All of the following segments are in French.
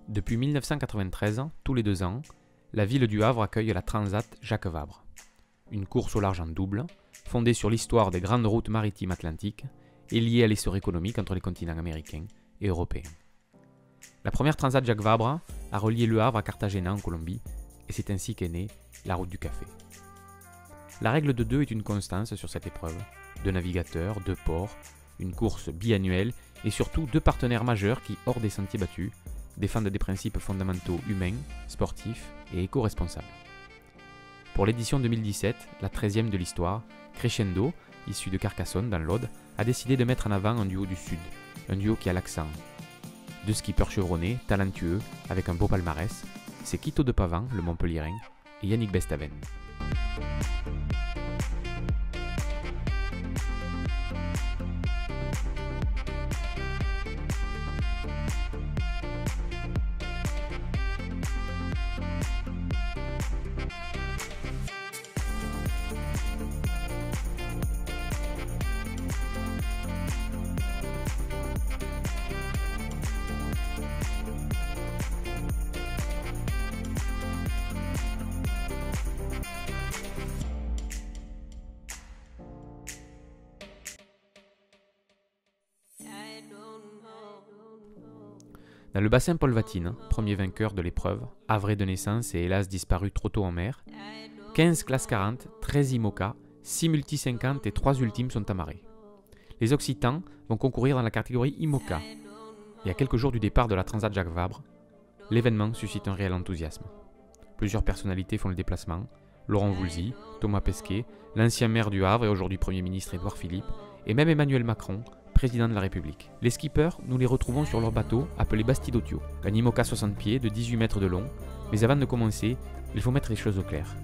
Depuis 1993, tous les 2 ans, la ville du Havre accueille la Transat Jacques Vabre. Une course au large en double, fondée sur l'histoire des grandes routes maritimes atlantiques et liée à l'essor économique entre les continents américains et européens. La première Transat Jacques Vabre a relié Le Havre à Cartagena en Colombie et c'est ainsi qu'est née la route du café. La règle de 2 est une constance sur cette épreuve. 2 navigateurs, 2 ports, une course biannuelle et surtout 2 partenaires majeurs qui, hors des sentiers battus, défendent des principes fondamentaux humains, sportifs et éco-responsables. Pour l'édition 2017, la 13e de l'histoire, Crescendo, issu de Carcassonne dans l'Aude, a décidé de mettre en avant un duo du Sud, un duo qui a l'accent. 2 skippers chevronnés, talentueux, avec un beau palmarès, c'est Quito de Pavan, le Montpellierin, et Yannick Bestaven. Dans le bassin Paul Vatine, premier vainqueur de l'épreuve, havré de naissance et hélas disparu trop tôt en mer, 15 classes 40, 13 IMOCA, 6 multi 50 et 3 ultimes sont amarrés. Les Occitans vont concourir dans la catégorie IMOCA. Et à quelques jours du départ de la Transat Jacques Vabre, l'événement suscite un réel enthousiasme. Plusieurs personnalités font le déplacement, Laurent Voulzy, Thomas Pesquet, l'ancien maire du Havre et aujourd'hui Premier ministre Édouard Philippe, et même Emmanuel Macron, président de la République. Les skippers, nous les retrouvons sur leur bateau appelé Bastidotio, un IMOCA 60 pieds de 18 mètres de long, mais avant de commencer, il faut mettre les choses au clair.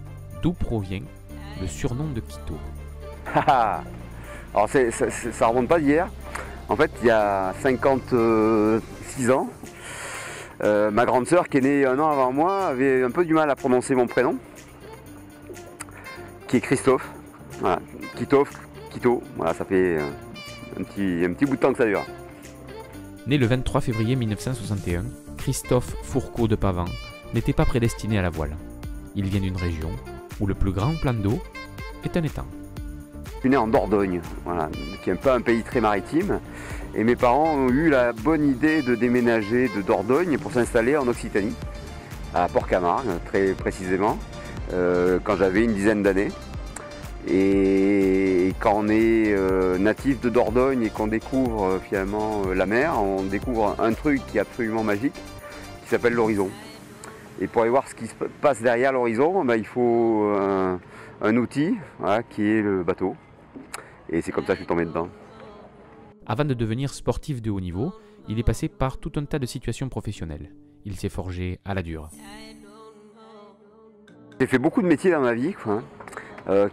D'où provient le surnom de Quito? Alors ça remonte pas d'hier. En fait, il y a 56 ans, ma grande sœur qui est née 1 an avant moi avait un peu du mal à prononcer mon prénom, qui est Christophe. Voilà, Quito, voilà, ça fait un petit bout de temps que ça dure. Né le 23 février 1961, Christophe Fourcault de Pavan n'était pas prédestiné à la voile. Il vient d'une région où le plus grand plan d'eau est un étang. Je suis né en Dordogne, voilà, qui est pas un pays très maritime. Et mes parents ont eu la bonne idée de déménager de Dordogne pour s'installer en Occitanie, à Port-Camargue très précisément, quand j'avais une dizaine d'années. Et quand on est natif de Dordogne et qu'on découvre finalement la mer, on découvre un truc qui est absolument magique, qui s'appelle l'horizon. Et pour aller voir ce qui se passe derrière l'horizon, il faut un outil, voilà, qui est le bateau. Et c'est comme ça que je suis tombé dedans. Avant de devenir sportif de haut niveau, il est passé par tout un tas de situations professionnelles. Il s'est forgé à la dure. J'ai fait beaucoup de métiers dans ma vie, quoi,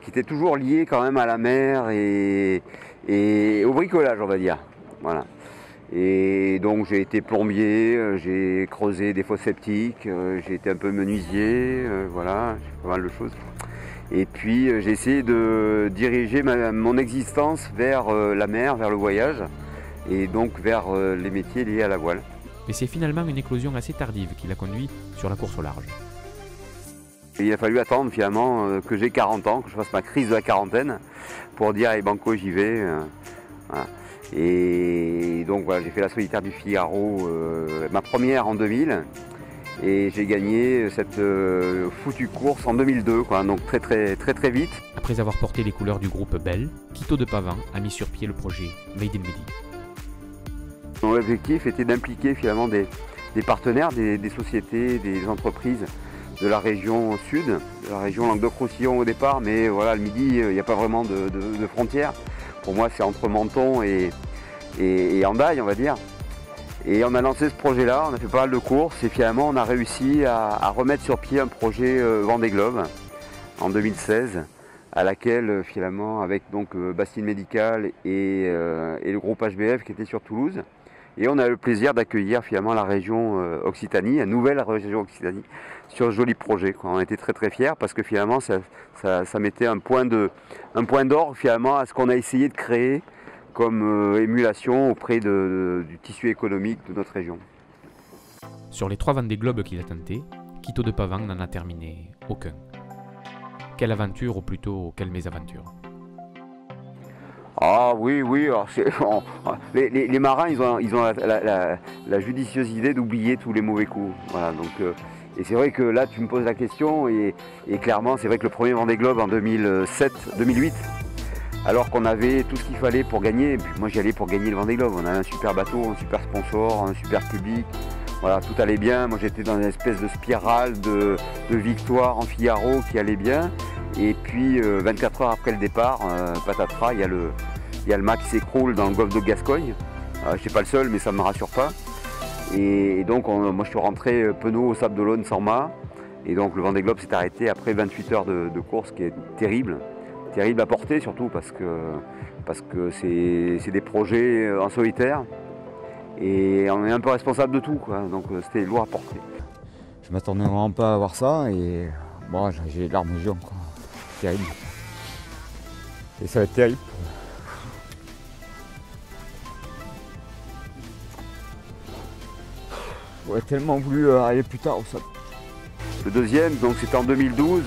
qui étaient toujours liés quand même à la mer et au bricolage, on va dire. Voilà. Et donc j'ai été plombier, j'ai creusé des fosses septiques, j'ai été un peu menuisier, voilà, j'ai fait pas mal de choses. Et puis j'ai essayé de diriger mon existence vers la mer, vers le voyage, et donc vers les métiers liés à la voile. Mais c'est finalement une éclosion assez tardive qui l'a conduit sur la course au large. Et il a fallu attendre finalement que j'ai 40 ans, que je fasse ma crise de la quarantaine, pour dire allez banco j'y vais. Voilà. Et donc voilà, j'ai fait la solitaire du Figaro, ma première en 2000. Et j'ai gagné cette foutue course en 2002, quoi, donc très vite. Après avoir porté les couleurs du groupe Bell, Quito de Pavan a mis sur pied le projet Made in Midi. Mon objectif était d'impliquer finalement des partenaires, des sociétés, des entreprises de la région sud, de la région Languedoc-Roussillon au départ, mais voilà, le Midi, il n'y a pas vraiment de frontières. Pour moi, c'est entre Menton et Hendaye, on va dire. Et on a lancé ce projet-là, on a fait pas mal de courses et finalement on a réussi à remettre sur pied un projet Vendée Globe en 2016, à laquelle finalement avec donc Bastide Médical et le groupe HBF qui était sur Toulouse. Et on a eu le plaisir d'accueillir finalement la région Occitanie, la nouvelle région Occitanie, sur ce joli projet, quoi. On était très fiers parce que finalement ça mettait un point d'or finalement à ce qu'on a essayé de créer comme émulation auprès du tissu économique de notre région. Sur les 3 Vendée Globes qu'il a tentés, Quito de Pavan n'en a terminé aucun. Quelle aventure, ou plutôt quelle mésaventure. Ah oui, oui, alors les marins, ils ont la judicieuse idée d'oublier tous les mauvais coups. Voilà, donc, et c'est vrai que là, tu me poses la question, et clairement, c'est vrai que le premier Vendée Globe en 2007-2008, alors qu'on avait tout ce qu'il fallait pour gagner, et puis moi j'y allais pour gagner le Vendée Globe, on avait un super bateau, un super sponsor, un super public, voilà, tout allait bien, moi j'étais dans une espèce de spirale de victoire en Figaro qui allait bien, et puis 24 heures après le départ, patatras, il y a le mât qui s'écroule dans le golfe de Gascogne. Je ne suis pas le seul, mais ça ne me rassure pas. Et donc moi je suis rentré penaud au Sable d'Olonne sans mât, et donc le Vendée Globe s'est arrêté après 28 heures de course, qui est terrible. Terrible à porter surtout parce que c'est des projets en solitaire et on est un peu responsable de tout, quoi. Donc c'était lourd à porter. Je m'attendais vraiment pas à voir ça et bon, j'ai les larmes aux yeux, quoi. Terrible. Et ça va être terrible. J'aurais tellement voulu arriver plus tard au Sable. Le deuxième, donc c'était en 2012.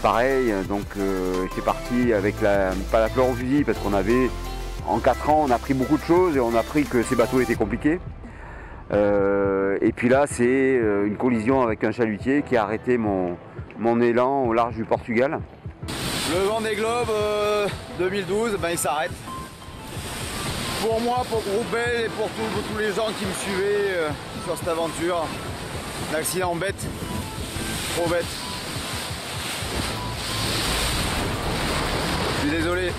Pareil, donc j'étais parti avec pas la fleur au fusil, parce qu'on avait, en 4 ans, on a appris beaucoup de choses et on a appris que ces bateaux étaient compliqués. Et puis là, c'est une collision avec un chalutier qui a arrêté mon élan au large du Portugal. Le Vendée Globe 2012, ben, il s'arrête. Pour moi, pour Groupe Bell et pour tous les gens qui me suivaient sur cette aventure, un accident bête, trop bête. Je suis désolé.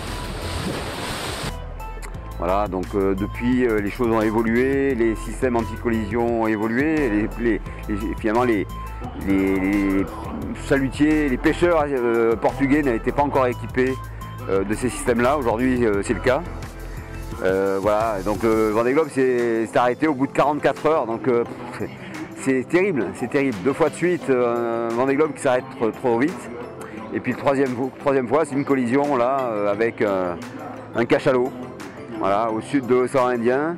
Voilà, donc depuis les choses ont évolué, les systèmes anti-collision ont évolué, finalement les chalutiers, les pêcheurs portugais n'étaient pas encore équipés de ces systèmes-là. Aujourd'hui c'est le cas. Voilà, donc le Vendée Globe s'est arrêté au bout de 44 heures, donc c'est terrible, c'est terrible. 2 fois de suite, un Vendée Globe qui s'arrête trop vite. Et puis le troisième fois, c'est une collision là avec un cachalot, voilà, au sud de l'océan Indien,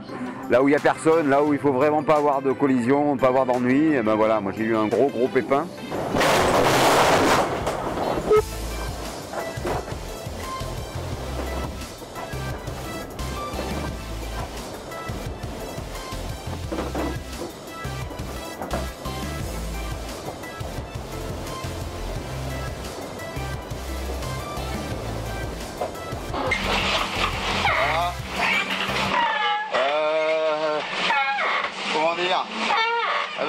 là où il n'y a personne, là où il ne faut vraiment pas avoir de collision, pas avoir d'ennui. Et ben voilà, moi j'ai eu un gros pépin.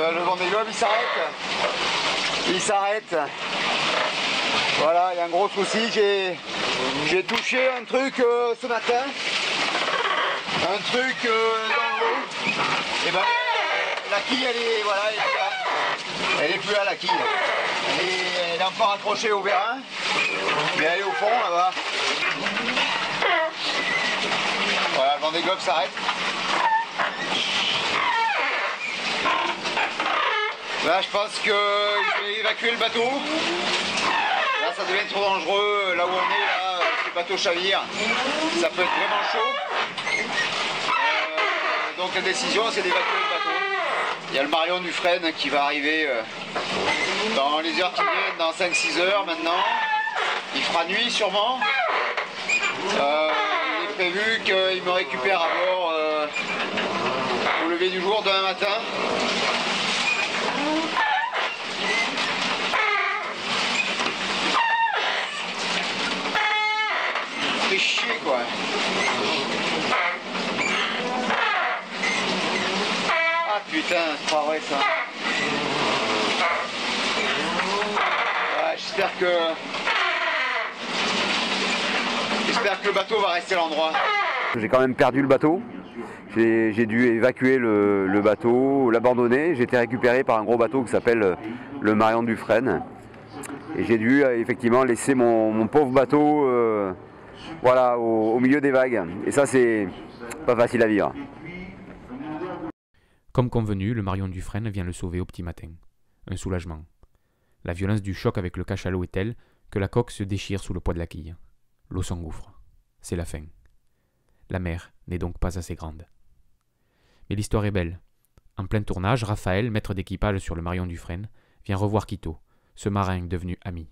Le Vendée Globe il s'arrête. Voilà, il y a un gros souci, j'ai touché un truc ce matin, un truc dans l'eau, et ben la quille elle est plus là la quille, elle est encore accrochée au vérin, mais elle est au fond là-bas. Voilà, le Vendée Globe s'arrête. Là, je pense qu'il faut évacuer le bateau. Là, ça devient trop dangereux. Là où on est, là, ce bateau chavire, ça peut être vraiment chaud. Donc la décision, c'est d'évacuer le bateau. Il y a le Marion Dufresne qui va arriver dans les heures qui viennent, dans 5-6 heures maintenant. Il fera nuit sûrement. Il est prévu qu'il me récupère à bord au lever du jour demain matin. Fait chier quoi. Ah putain, c'est pas vrai ça. J'espère que le bateau va rester à l'endroit. J'ai quand même perdu le bateau. J'ai dû évacuer le bateau, l'abandonner. J'ai été récupéré par un gros bateau qui s'appelle le Marion Dufresne. Et j'ai dû effectivement laisser mon pauvre bateau voilà, au milieu des vagues. Et ça, c'est pas facile à vivre. Comme convenu, le Marion Dufresne vient le sauver au petit matin. Un soulagement. La violence du choc avec le cachalot est telle que la coque se déchire sous le poids de la quille. L'eau s'engouffre. C'est la fin. La mer n'est donc pas assez grande. Mais l'histoire est belle. En plein tournage, Raphaël, maître d'équipage sur le Marion Dufresne, vient revoir Quito, ce marin devenu ami.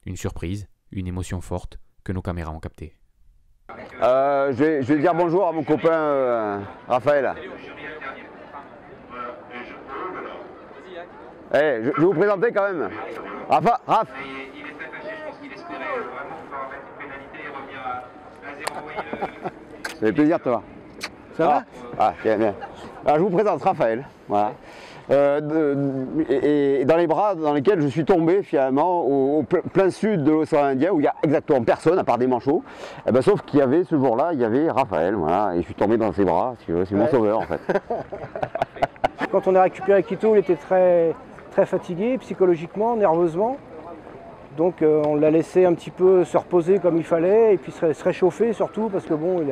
Une surprise, une émotion forte que nos caméras ont captée. Je vais dire bonjour à mon copain Raphaël. Hey, je vais vous présenter quand même. Raph. Ça fait plaisir de te voir. Ça va? Ah, bien. Alors, je vous présente Raphaël. Voilà. Et dans les bras dans lesquels je suis tombé finalement au plein sud de l'océan Indien où il n'y a exactement personne à part des manchots. Et ben, sauf qu'il y avait ce jour-là, il y avait Raphaël, voilà, et je suis tombé dans ses bras, c'est mon sauveur en fait. Quand on a récupéré Quito, il était très fatigué psychologiquement, nerveusement. Donc on l'a laissé un petit peu se reposer comme il fallait et puis se réchauffer surtout parce que bon,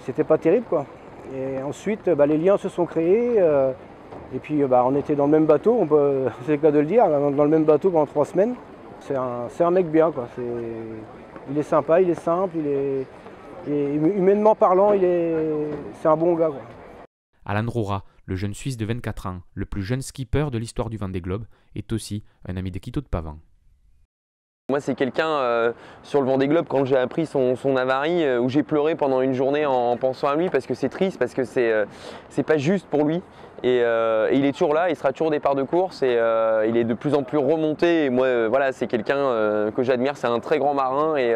c'était pas terrible quoi. Et ensuite les liens se sont créés. Et puis on était dans le même bateau, c'est le cas de le dire, dans le même bateau pendant 3 semaines. C'est un mec bien, quoi. Il est sympa, il est simple, et humainement parlant, c'est un bon gars, quoi. Alan Roura, le jeune Suisse de 24 ans, le plus jeune skipper de l'histoire du Vendée Globe, est aussi un ami de Quito de Pavan. Moi, c'est quelqu'un sur le Vendée Globe, quand j'ai appris son avarie, où j'ai pleuré pendant une journée en pensant à lui, parce que c'est triste, parce que c'est pas juste pour lui. Et il est toujours là, il sera toujours départ de course, et il est de plus en plus remonté. Et moi, voilà, c'est quelqu'un que j'admire, c'est un très grand marin, et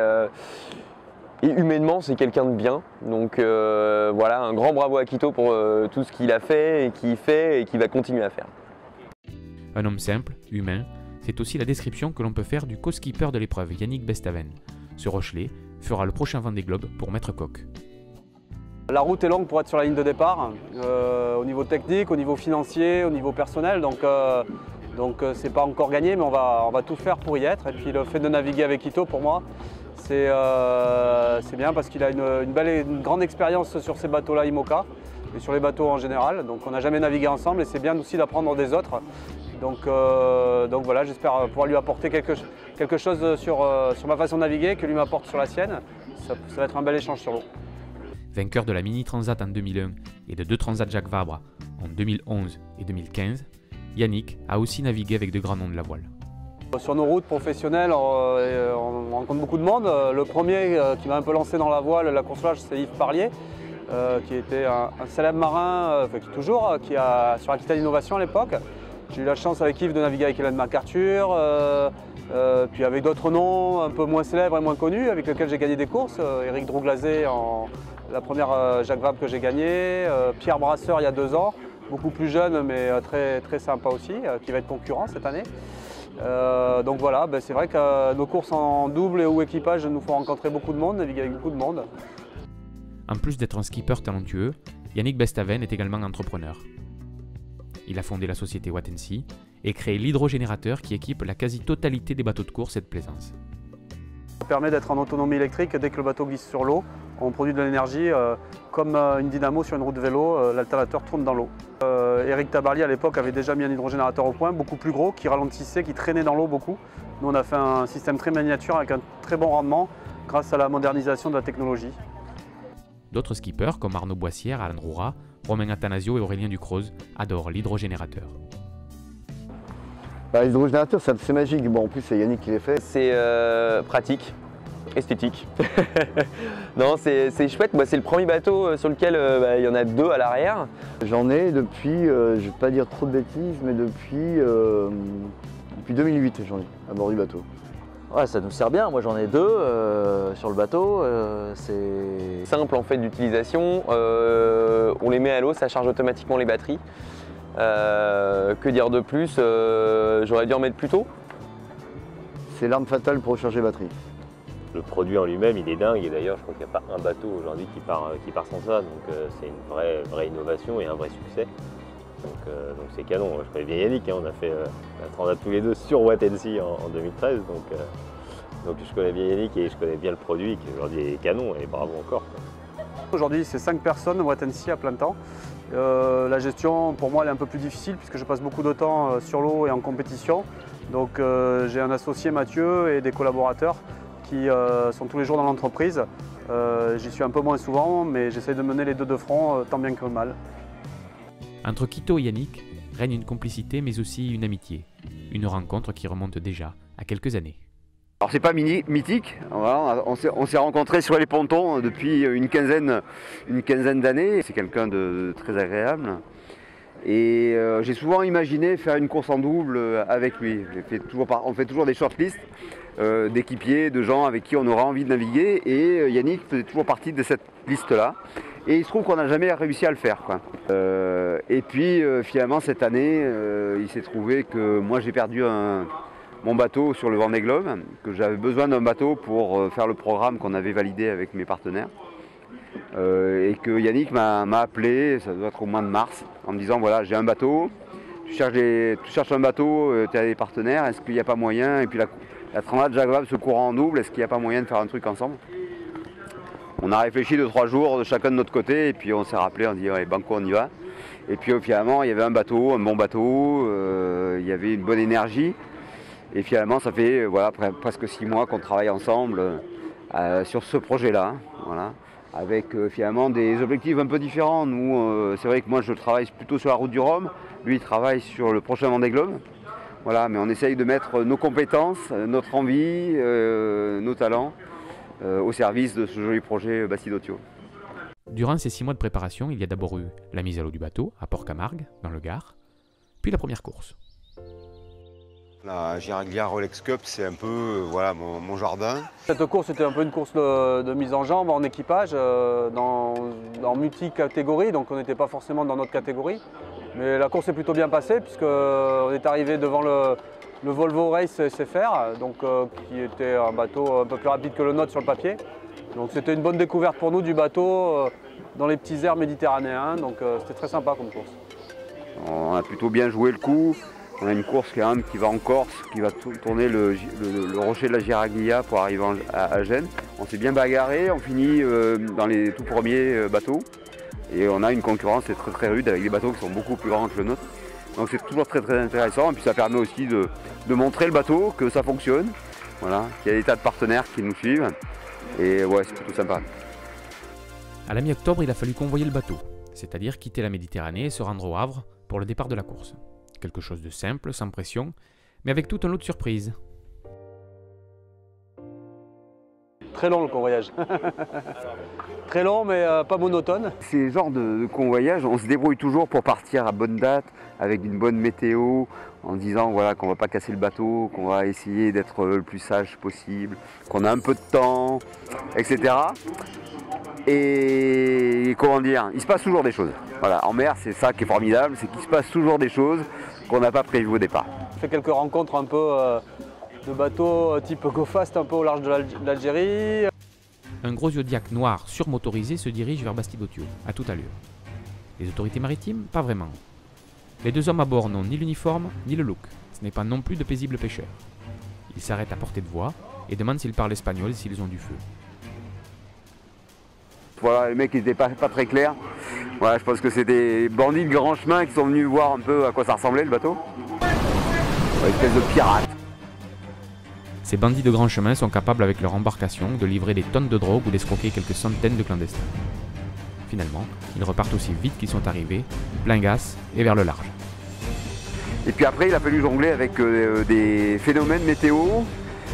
humainement, c'est quelqu'un de bien. Donc voilà, un grand bravo à Quito pour tout ce qu'il a fait, et qu'il va continuer à faire. Un homme simple, humain. C'est aussi la description que l'on peut faire du co-skipper de l'épreuve, Yannick Bestaven. Ce Rochelet fera le prochain Vendée Globe pour Maître Coq. La route est longue pour être sur la ligne de départ, au niveau technique, au niveau financier, au niveau personnel. Donc c'est pas encore gagné, mais on va tout faire pour y être. Et puis le fait de naviguer avec Quito, pour moi, c'est bien parce qu'il a une grande expérience sur ces bateaux-là IMOCA et sur les bateaux en général. Donc on n'a jamais navigué ensemble et c'est bien aussi d'apprendre des autres. Donc voilà, j'espère pouvoir lui apporter quelque chose sur ma façon de naviguer, que lui m'apporte sur la sienne. Ça va être un bel échange sur l'eau. Vainqueur de la Mini Transat en 2001 et de 2 Transats Jacques Vabre en 2011 et 2015, Yannick a aussi navigué avec de grands noms de la voile. Sur nos routes professionnelles, on rencontre beaucoup de monde. Le premier qui m'a un peu lancé dans la voile, la course large, c'est Yves Parlier, qui était un célèbre marin, qui a sur Aquitaine Innovation à l'époque. J'ai eu la chance avec Yves de naviguer avec Hélène MacArthur, puis avec d'autres noms un peu moins célèbres et moins connus, avec lesquels j'ai gagné des courses. Éric Drouglazé, la première Jacques Vabre que j'ai gagnée, Pierre Brasseur il y a 2 ans, beaucoup plus jeune mais très sympa aussi, qui va être concurrent cette année. Donc voilà, c'est vrai que nos courses en double ou équipage nous font rencontrer beaucoup de monde, naviguer avec beaucoup de monde. En plus d'être un skipper talentueux, Yannick Bestaven est également entrepreneur. Il a fondé la société Wattensi et créé l'hydrogénérateur qui équipe la quasi-totalité des bateaux de course et de plaisance. Ça permet d'être en autonomie électrique dès que le bateau glisse sur l'eau. On produit de l'énergie comme une dynamo sur une roue de vélo, l'alternateur tourne dans l'eau. Éric Tabarly à l'époque avait déjà mis un hydrogénérateur au point, beaucoup plus gros, qui ralentissait, qui traînait dans l'eau beaucoup. Nous on a fait un système très miniature avec un très bon rendement grâce à la modernisation de la technologie. D'autres skippers comme Arnaud Boissière, Alan Roura, Romain Attanasio et Aurélien Ducrozes adorent l'hydrogénérateur. L'hydrogénérateur c'est magique, bon en plus c'est Yannick qui l'a fait. C'est pratique, esthétique. Non, c'est chouette, c'est le premier bateau sur lequel il y en a 2 à l'arrière. J'en ai depuis, je ne vais pas dire trop de bêtises, mais depuis 2008 j'en ai à bord du bateau. Ouais, ça nous sert bien, moi j'en ai 2 sur le bateau, c'est simple en fait d'utilisation, on les met à l'eau, ça charge automatiquement les batteries. Que dire de plus, j'aurais dû en mettre plus tôt. C'est l'arme fatale pour recharger les batteries. Le produit en lui-même il est dingue et d'ailleurs je crois qu'il n'y a pas un bateau aujourd'hui qui part sans ça, donc c'est une vraie innovation et un vrai succès. Donc c'est canon. Je connais bien Yannick, on a fait la transat tous les 2 sur Wattensi en 2013, donc je connais bien Yannick et je connais bien le produit qui aujourd'hui est canon et bravo encore. Aujourd'hui c'est 5 personnes Wattensi à plein temps. La gestion pour moi elle est un peu plus difficile puisque je passe beaucoup de temps sur l'eau et en compétition. Donc j'ai un associé Mathieu et des collaborateurs qui sont tous les jours dans l'entreprise. J'y suis un peu moins souvent mais j'essaie de mener les 2 de front tant bien que mal. Entre Quito et Yannick règne une complicité mais aussi une amitié. Une rencontre qui remonte déjà à quelques années. Alors c'est pas mythique, voilà, on s'est rencontrés sur les pontons depuis une quinzaine d'années. C'est quelqu'un de très agréable. Et j'ai souvent imaginé faire une course en double avec lui. On fait toujours des shortlists d'équipiers, de gens avec qui on aura envie de naviguer. Et Yannick faisait toujours partie de cette liste-là. Et il se trouve qu'on n'a jamais réussi à le faire, quoi. Et puis finalement cette année, il s'est trouvé que moi j'ai perdu mon bateau sur le Vendée Globe, que j'avais besoin d'un bateau pour faire le programme qu'on avait validé avec mes partenaires. Et que Yannick m'a appelé, ça doit être au mois de mars, en me disant voilà, j'ai un bateau, tu cherches un bateau, tu as des partenaires, est-ce qu'il n'y a pas moyen? Et puis la Transat Jacques Vabre se courant en double, est-ce qu'il n'y a pas moyen de faire un truc ensemble? On a réfléchi 2-3 jours de chacun de notre côté, et puis on s'est rappelé, on dit ouais, banco, on y va. Et puis finalement, il y avait un bateau, un bon bateau, il y avait une bonne énergie. Et finalement, ça fait voilà, presque 6 mois qu'on travaille ensemble sur ce projet-là. Voilà. Avec finalement des objectifs un peu différents. Nous, c'est vrai que moi je travaille plutôt sur la route du Rhum, lui il travaille sur le prochain Vendée Globe. Voilà, mais on essaye de mettre nos compétences, notre envie, nos talents au service de ce joli projet Bastide-Autio. Durant ces 6 mois de préparation, il y a d'abord eu la mise à l'eau du bateau à Port-Camargue, dans le Gard, puis la première course. La Giraglia Rolex Cup, c'est un peu voilà, mon jardin. Cette course était un peu une course de mise en jambe en équipage, dans multi-catégories, donc on n'était pas forcément dans notre catégorie. Mais la course est plutôt bien passée puisqu'on est arrivé devant le Volvo Race SFR, donc, qui était un bateau un peu plus rapide que le nôtre sur le papier. Donc c'était une bonne découverte pour nous du bateau dans les petits airs méditerranéens, donc c'était très sympa comme course. On a plutôt bien joué le coup. On a une course quand même qui va en Corse, qui va tourner le rocher de la Giraglia pour arriver à Gênes. On s'est bien bagarré, on finit dans les tout premiers bateaux. Et on a une concurrence très très rude avec des bateaux qui sont beaucoup plus grands que le nôtre. Donc c'est toujours très très intéressant. Et puis ça permet aussi de montrer le bateau, que ça fonctionne. Voilà, qu'il y a des tas de partenaires qui nous suivent. Et ouais, c'est plutôt sympa. À la mi-octobre, il a fallu convoyer le bateau, c'est-à-dire quitter la Méditerranée et se rendre au Havre pour le départ de la course. Quelque chose de simple, sans pression, mais avec tout un lot de surprises. Très long le convoyage. Très long mais pas monotone. Ces genres de convoyage, on se débrouille toujours pour partir à bonne date, avec une bonne météo, en disant voilà, qu'on ne va pas casser le bateau, qu'on va essayer d'être le plus sage possible, qu'on a un peu de temps, etc. Et comment dire, il se passe toujours des choses. Voilà, en mer, c'est ça qui est formidable, c'est qu'il se passe toujours des choses qu'on n'a pas prévues au départ. On fait quelques rencontres un peu de bateaux type Go Fast, un peu au large de l'Algérie. Un gros Zodiac noir surmotorisé se dirige vers Bastide-Autio, à toute allure. Les autorités maritimes, pas vraiment. Les deux hommes à bord n'ont ni l'uniforme, ni le look. Ce n'est pas non plus de paisibles pêcheurs. Ils s'arrêtent à portée de voix et demandent s'ils parlent espagnol et s'ils ont du feu. Voilà, les mecs n'étaient pas très clairs. Voilà, je pense que c'est des bandits de grand chemin qui sont venus voir un peu à quoi ça ressemblait le bateau. Une espèce de pirate. Ces bandits de grand chemin sont capables avec leur embarcation de livrer des tonnes de drogue ou d'escroquer quelques centaines de clandestins. Finalement, ils repartent aussi vite qu'ils sont arrivés, plein gaz et vers le large. Et puis après, il a fallu jongler avec des phénomènes météo,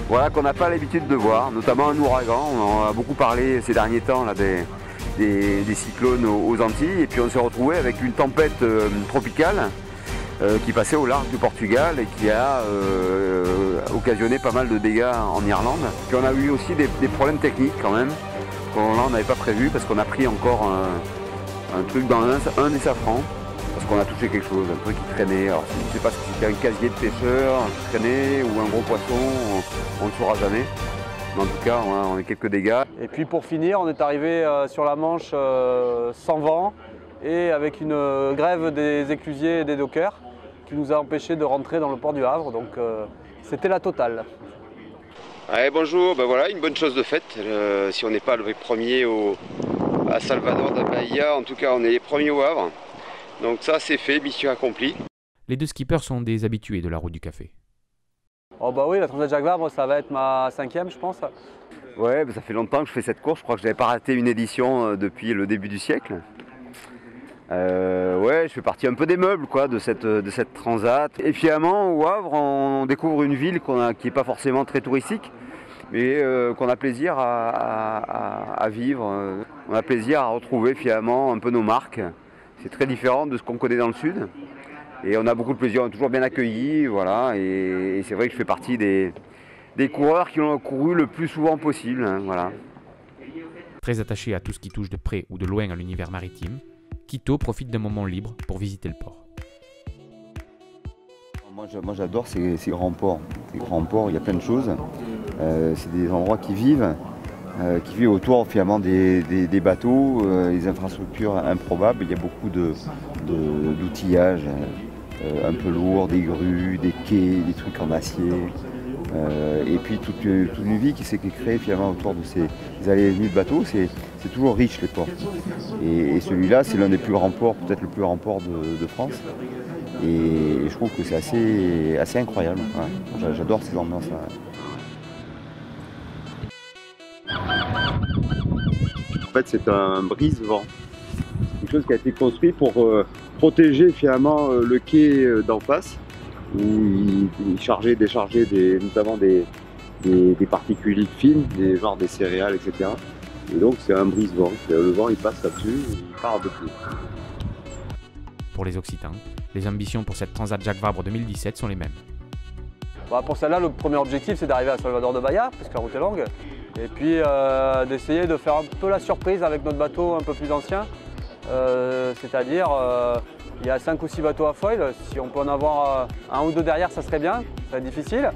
voilà, qu'on n'a pas l'habitude de voir, notamment un ouragan. On en a beaucoup parlé ces derniers temps là, des cyclones aux Antilles. Et puis on s'est retrouvé avec une tempête tropicale qui passait au large du Portugal et qui a occasionné pas mal de dégâts en Irlande. Puis on a eu aussi des problèmes techniques quand même, qu'on n'avait pas prévu parce qu'on a pris encore un truc dans un des safrans. Parce qu'on a touché quelque chose, un truc qui traînait. Alors je ne sais pas si c'était un casier de pêcheur qui traînait ou un gros poisson, on ne saura jamais. Mais en tout cas, on a quelques dégâts. Et puis pour finir, on est arrivé sur la Manche sans vent et avec une grève des éclusiers et des dockers qui nous a empêchés de rentrer dans le port du Havre. Donc c'était la totale. Ouais, bonjour, ben voilà, une bonne chose de faite. Si on n'est pas le premier à Salvador da Bahia, en tout cas on est les premiers au Havre. Donc ça c'est fait, mission accomplie. Les deux skippers sont des habitués de la route du café. Oh bah oui, la Transat Jacques Vabre, ça va être ma 5e je pense. Ouais, ben ça fait longtemps que je fais cette course, je crois que je n'avais pas raté une édition depuis le début du siècle. Ouais, je fais partie un peu des meubles quoi, de cette transat. Et finalement, au Havre, on découvre une ville qui n'est pas forcément très touristique, mais qu'on a plaisir à vivre. On a plaisir à retrouver finalement un peu nos marques. C'est très différent de ce qu'on connaît dans le sud. Et on a beaucoup de plaisir, on est toujours bien accueillis. Voilà, et c'est vrai que je fais partie des coureurs qui ont couru le plus souvent possible. Hein, voilà. Très attaché à tout ce qui touche de près ou de loin à l'univers maritime, Quito profite d'un moment libre pour visiter le port. Moi j'adore ces grands ports. Ces grands ports, il y a plein de choses. C'est des endroits qui vivent autour finalement des bateaux, des infrastructures improbables. Il y a beaucoup d'outillage un peu lourd, des grues, des quais, des trucs en acier. Et puis toute une vie qui s'est créée finalement autour de ces allées et venues de bateaux. C'est toujours riche les ports. Et celui-là, c'est l'un des plus grands ports, peut-être le plus grand port de France. Et je trouve que c'est assez incroyable. Ouais. J'adore ces ambiances-là. En fait, c'est un brise-vent. Quelque chose qui a été construit pour protéger finalement le quai d'en face, où il chargeait, déchargeait notamment des particules fines, genre des céréales, etc. Et donc c'est un brise-vent. Le vent il passe là-dessus, il part de plus. Pour les Occitans, les ambitions pour cette Transat Jacques Vabre 2017 sont les mêmes. Bon, pour celle-là, le premier objectif c'est d'arriver à Salvador de Bahia, parce que la route est longue. Et puis d'essayer de faire un peu la surprise avec notre bateau un peu plus ancien. C'est-à-dire, il y a 5 ou 6 bateaux à foil. Si on peut en avoir un ou deux derrière, ça serait bien. Ça va être difficile.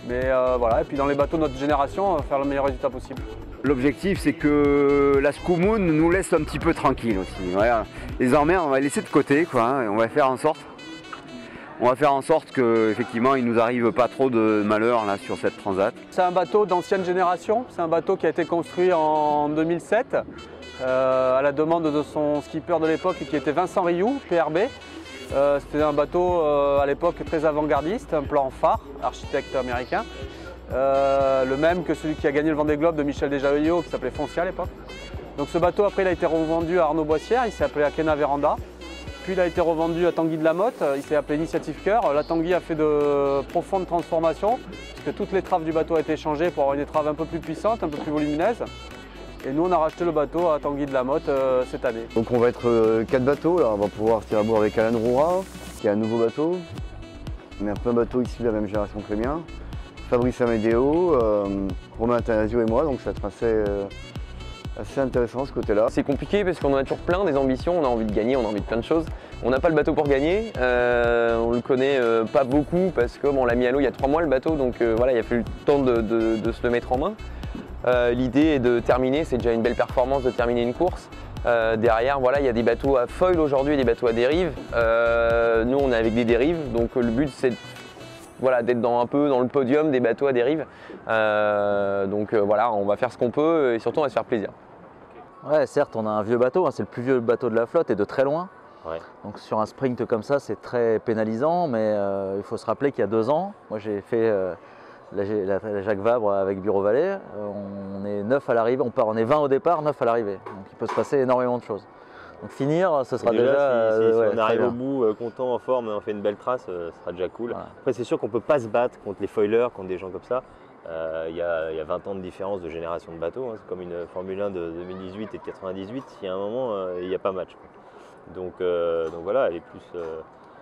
Mais voilà, et puis dans les bateaux de notre génération, faire le meilleur résultat possible. L'objectif, c'est que la Scoumoun nous laisse un petit peu tranquille aussi. Voilà. Les emmerdes, on va les laisser de côté, quoi, hein, et on va faire en sorte qu'effectivement, il ne nous arrive pas trop de malheur là, sur cette transat. C'est un bateau d'ancienne génération. C'est un bateau qui a été construit en 2007 à la demande de son skipper de l'époque qui était Vincent Rioux, PRB. C'était un bateau à l'époque très avant-gardiste, un plan phare, architecte américain. Le même que celui qui a gagné le Vendée Globe de Michel Desjaoyaux qui s'appelait Foncia à l'époque. Donc ce bateau après il a été revendu à Arnaud Boissière, il s'est appelé Akena Véranda. Puis il a été revendu à Tanguy de la Motte, il s'est appelé Initiative Cœur. La Tanguy a fait de profondes transformations, puisque toutes les traves du bateau ont été changées pour avoir une étrave un peu plus puissante, un peu plus volumineuse. Et nous on a racheté le bateau à Tanguy de la Motte cette année. Donc on va être 4 bateaux, là. On va pouvoir tirer à bord avec Alain Roura, qui est un nouveau bateau. Mais un peu un bateau ici de la même génération que le mien. Fabrice Amédéo, Romain Athanasio et moi, donc ça va être assez intéressant ce côté-là. C'est compliqué parce qu'on en a toujours plein des ambitions, on a envie de gagner, on a envie de plein de choses. On n'a pas le bateau pour gagner, on le connaît pas beaucoup parce que bon, on l'a mis à l'eau il y a 3 mois le bateau, donc voilà, il a fallu le temps de se le mettre en main. L'idée est de terminer, c'est déjà une belle performance de terminer une course. Derrière, voilà, il y a des bateaux à foil aujourd'hui et des bateaux à dérive. Nous, on est avec des dérives, donc le but c'est d'être un peu dans le podium des bateaux à dérive. Voilà, on va faire ce qu'on peut et surtout on va se faire plaisir. Ouais, certes, on a un vieux bateau, hein, c'est le plus vieux bateau de la flotte et de très loin. Ouais. Donc sur un sprint comme ça, c'est très pénalisant, mais il faut se rappeler qu'il y a 2 ans, moi j'ai fait la Jacques Vabre avec Bureau Vallée, on est 9 à l'arrivée, on est 20 au départ, 9 à l'arrivée. Donc il peut se passer énormément de choses. Donc finir, ce sera déjà... si on arrive au bout content, en forme, on fait une belle trace, ce sera déjà cool. Voilà. Après c'est sûr qu'on ne peut pas se battre contre les foilers, contre des gens comme ça. Il y a 20 ans de différence de génération de bateaux, hein. C'est comme une Formule 1 de 2018 et de 98, il y a un moment, il n'y a pas match. Donc voilà, elle est plus...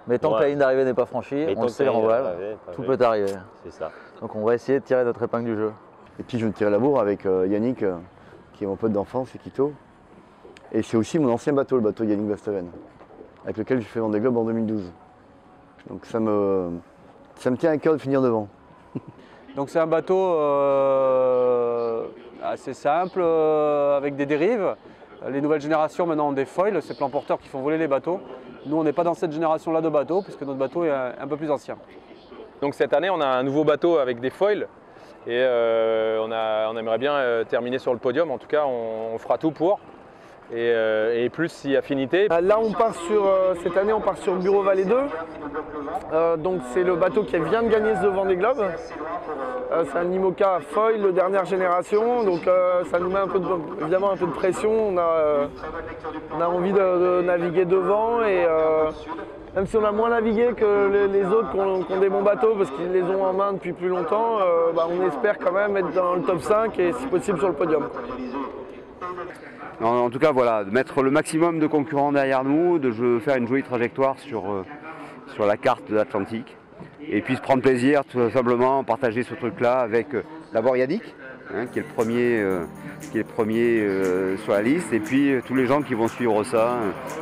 Mais tant que la ligne d'arrivée n'est pas franchie, on le sait en voile, tout peut arriver. C'est ça. Donc on va essayer de tirer notre épingle du jeu. Et puis je vais me tirer la bourre avec Yannick, qui est mon pote d'enfance, c'est Quito. Et c'est aussi mon ancien bateau, le bateau Yannick Basteven, avec lequel j'ai fait Vendée Globe en 2012. Donc ça me tient à cœur de finir devant. Donc c'est un bateau assez simple, avec des dérives. Les nouvelles générations maintenant ont des foils, ces plans porteurs qui font voler les bateaux. Nous on n'est pas dans cette génération-là de bateaux, puisque notre bateau est un peu plus ancien. Donc cette année on a un nouveau bateau avec des foils. Et on aimerait bien terminer sur le podium, en tout cas on fera tout pour. Et plus si affinité. Là on part cette année on part sur Bureau Vallée 2. Donc c'est le bateau qui vient de gagner ce Vendée Globe. C'est un IMOCA foil de dernière génération, donc ça nous met évidemment un peu de pression. On a envie de naviguer devant et même si on a moins navigué que les autres qui ont des bons bateaux parce qu'ils les ont en main depuis plus longtemps, on espère quand même être dans le top 5 et si possible sur le podium. En tout cas, voilà, de mettre le maximum de concurrents derrière nous, de faire une jolie trajectoire sur la carte de l'Atlantique. Et puis se prendre plaisir, tout simplement, partager ce truc-là avec d'abord Yannick, qui est le premier sur la liste, et puis tous les gens qui vont suivre ça,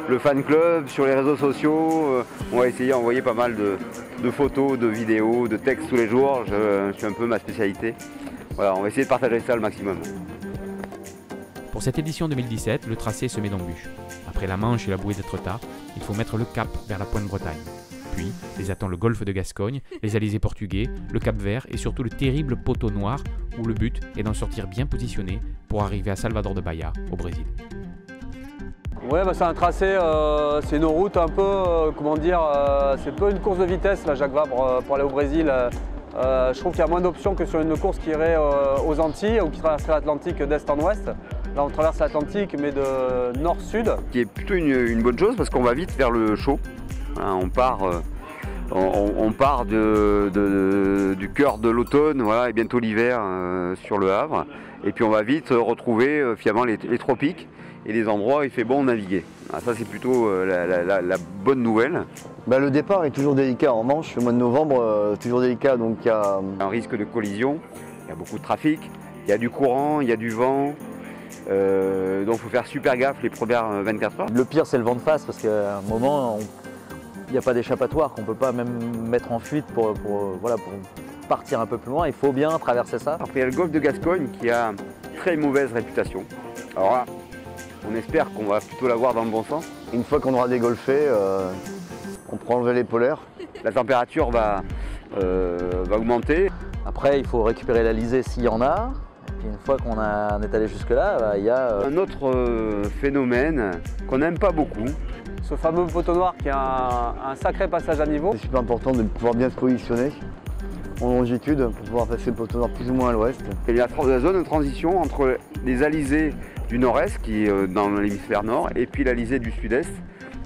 le fan club, sur les réseaux sociaux. On va essayer d'envoyer pas mal de photos, de vidéos, de textes tous les jours. C'est un peu ma spécialité. Voilà, on va essayer de partager ça le maximum. Pour cette édition 2017, le tracé se met d'embûches. Après la Manche et la bouée d'Étretat, il faut mettre le cap vers la Pointe-Bretagne. Puis, les attend le golfe de Gascogne, les alizés portugais, le Cap Vert et surtout le terrible poteau noir où le but est d'en sortir bien positionné pour arriver à Salvador de Bahia, au Brésil. Ouais, c'est un tracé, c'est une route un peu, c'est un peu une course de vitesse, là, Jacques Vabre, pour aller au Brésil. Je trouve qu'il y a moins d'options que sur une course qui irait aux Antilles ou qui traverserait l'Atlantique d'est en ouest. Là, on traverse l'Atlantique, mais de nord-sud. Qui est plutôt une bonne chose parce qu'on va vite vers le chaud. On part du cœur de l'automne, voilà, et bientôt l'hiver sur le Havre. Et puis on va vite retrouver finalement les tropiques et les endroits où il fait bon naviguer. Ça c'est plutôt la bonne nouvelle. Le départ est toujours délicat en Manche, le mois de novembre toujours délicat, donc il y a un risque de collision, il y a beaucoup de trafic, il y a du courant, il y a du vent. Donc il faut faire super gaffe les premières 24 heures. Le pire c'est le vent de face parce qu'à un moment il n'y a pas d'échappatoire qu'on ne peut pas même mettre en fuite pour partir un peu plus loin. Il faut bien traverser ça. Après il y a le golfe de Gascogne qui a très mauvaise réputation. Alors là, on espère qu'on va plutôt l'avoir dans le bon sens. Une fois qu'on aura dégolfé, on pourra enlever les polaires. La température va augmenter. Après il faut récupérer l'alizé s'il y en a. Et une fois qu'on est allé jusque-là, il y a un autre phénomène qu'on n'aime pas beaucoup. Ce fameux poteau noir qui a un sacré passage à niveau. C'est super important de pouvoir bien se positionner en longitude pour pouvoir passer le poteau noir plus ou moins à l'ouest. Il y a la zone de transition entre les alizés du nord-est qui est dans l'hémisphère nord et puis l'alizé du sud-est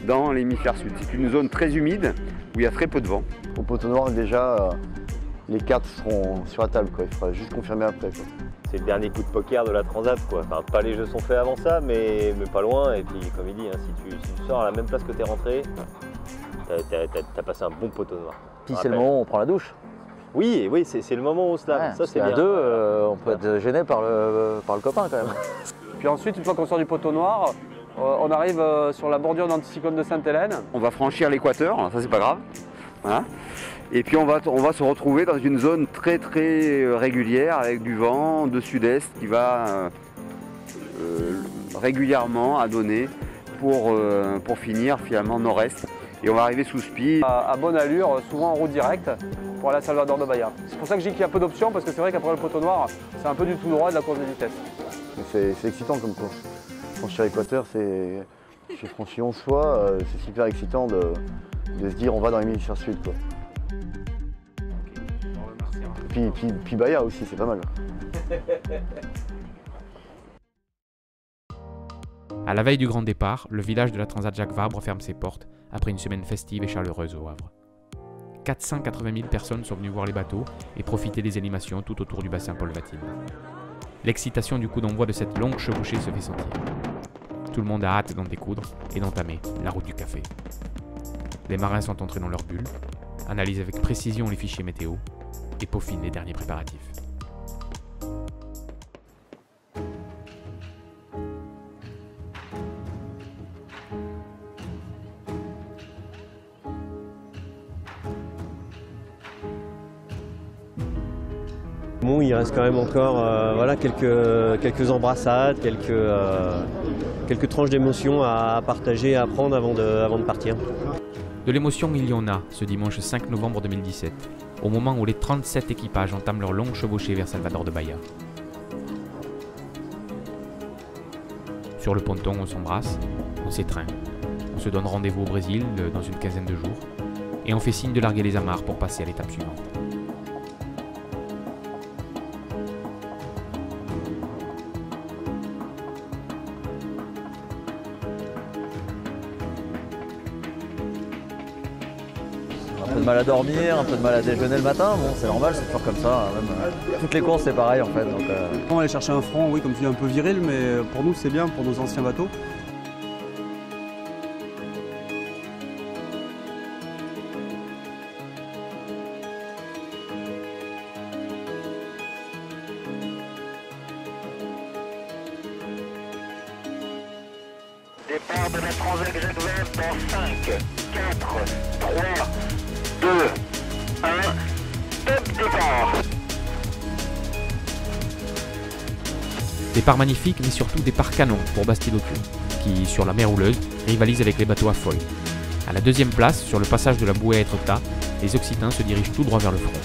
dans l'hémisphère sud. C'est une zone très humide où il y a très peu de vent. Au poteau noir déjà, les cartes seront sur la table, quoi. Il faudra juste confirmer après, quoi. C'est le dernier coup de poker de la Transat, quoi. Enfin, pas les jeux sont faits avant ça, mais pas loin. Et puis, comme il dit, si tu sors à la même place que tu es rentré, t'as passé un bon poteau noir. Puis c'est le moment où on prend la douche. Oui, c'est le moment où on se lave. Ça, c'est bien. À deux, on peut être gêné par le copain, quand même. Puis ensuite, une fois qu'on sort du poteau noir, on arrive sur la bordure d'anticyclone de Sainte-Hélène. On va franchir l'équateur, ça c'est pas grave. Voilà. Et puis on va se retrouver dans une zone très régulière avec du vent de sud-est qui va régulièrement adonner pour finir finalement nord-est. Et on va arriver sous Spi. À bonne allure, souvent en route directe pour aller à Salvador de Bahia. C'est pour ça que je dis qu'il y a peu d'options parce que c'est vrai qu'après le poteau noir, c'est un peu du tout droit de la course de vitesse. C'est excitant comme course. Franchir l'équateur, j'ai franchi 11 fois, c'est super excitant de se dire on va dans l'hémisphère sud, quoi. Puis Bahia aussi, c'est pas mal. À la veille du grand départ, le village de la Transat Jacques Vabre ferme ses portes après une semaine festive et chaleureuse au Havre. 480 000 personnes sont venues voir les bateaux et profiter des animations tout autour du bassin Paul Vatine. L'excitation du coup d'envoi de cette longue chevauchée se fait sentir. Tout le monde a hâte d'en découdre et d'entamer la route du café. Les marins sont entrés dans leur bulle, analysent avec précision les fichiers météo et peaufinent les derniers préparatifs. Bon, il reste quand même encore quelques embrassades, quelques tranches d'émotions à partager, à apprendre avant de partir. De l'émotion, il y en a ce dimanche 5 novembre 2017, au moment où les 37 équipages entament leur longue chevauchée vers Salvador de Bahia. Sur le ponton, on s'embrasse, on s'étreint, on se donne rendez-vous au Brésil dans une quinzaine de jours, et on fait signe de larguer les amarres pour passer à l'étape suivante. peu de mal à dormir, un peu de mal à déjeuner le matin. Bon, c'est normal, c'est toujours comme ça. Même, toutes les courses, c'est pareil en fait. Donc, On va aller chercher un front, oui, comme tu dis, un peu viril, mais pour nous, c'est bien, pour nos anciens bateaux. Départ de la Transat Jacques Vabre dans 5, 4, 3, 2, 1, top départ. Départ magnifique, mais surtout départ canon pour Bastido Tio, qui, sur la mer houleuse, rivalise avec les bateaux à foil. À la deuxième place, sur le passage de la bouée à Etretat, les Occitans se dirigent tout droit vers le front.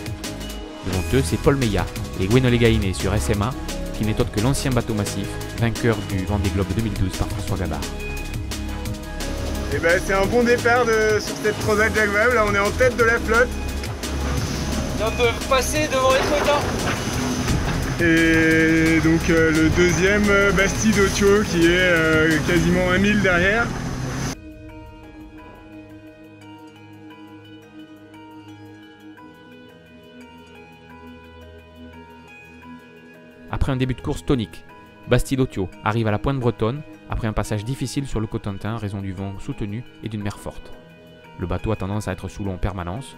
Devant eux, c'est Paul Meillat et Gwenole Gainé sur SMA, qui n'est autre que l'ancien bateau massif, vainqueur du Vendée Globe 2012 par François Gabard. Et ben, c'est un bon départ sur cette Transat Jacques Vabre. Là, on est en tête de la flotte. On vient de passer devant Etretat. Et donc le deuxième, Bastido Tio, qui est quasiment 1 mille derrière. Après un début de course tonique, Bastido Tio arrive à la pointe bretonne après un passage difficile sur le Cotentin en raison du vent soutenu et d'une mer forte. Le bateau a tendance à être sous l'eau en permanence.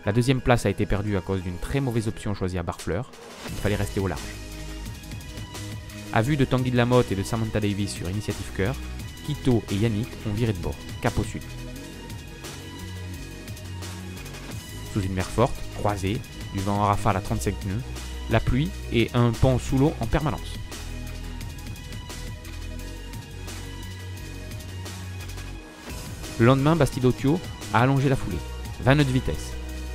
La deuxième place a été perdue à cause d'une très mauvaise option choisie à Barfleur. Il fallait rester au large. À vue de Tanguy de la Motte et de Samantha Davis sur Initiative Cœur, Quito et Yannick ont viré de bord, cap au sud. Sous une mer forte, croisée, du vent en rafale à 35 nœuds, la pluie et un pont sous l'eau en permanence. Le lendemain, Bastido Tio a allongé la foulée, 20 nœuds de vitesse.